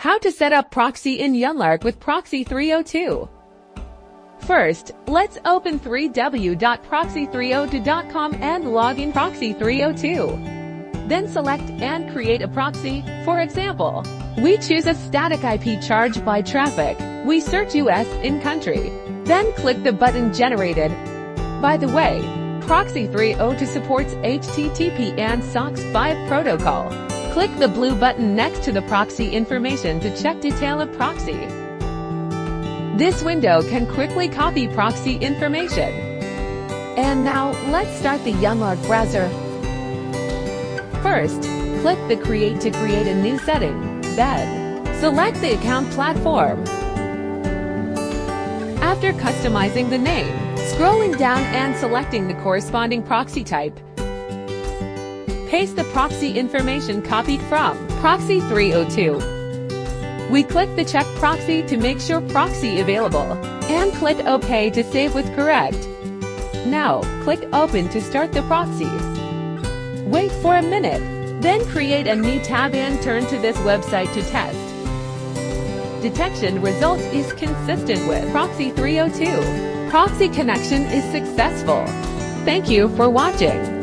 How to set up proxy in YunLark with Proxy302. First, let's open www.proxy302.com and log in Proxy302. Then select and create a proxy. For example, we choose a static IP charged by traffic. We search US in country. Then click the button generated. By the way, Proxy302 supports HTTP and SOCKS 5 protocol. Click the blue button next to the proxy information to check detail of proxy. This window can quickly copy proxy information. And now, let's start the YunLark browser. First, click the Create to create a new setting. Then, select the account platform. After customizing the name, scrolling down and selecting the corresponding proxy type, paste the proxy information copied from Proxy302. We click the check proxy to make sure proxy available, and click OK to save with correct. Now, click Open to start the proxy. Wait for a minute, then create a new tab and turn to this website to test. Detection results is consistent with Proxy302. Proxy connection is successful. Thank you for watching.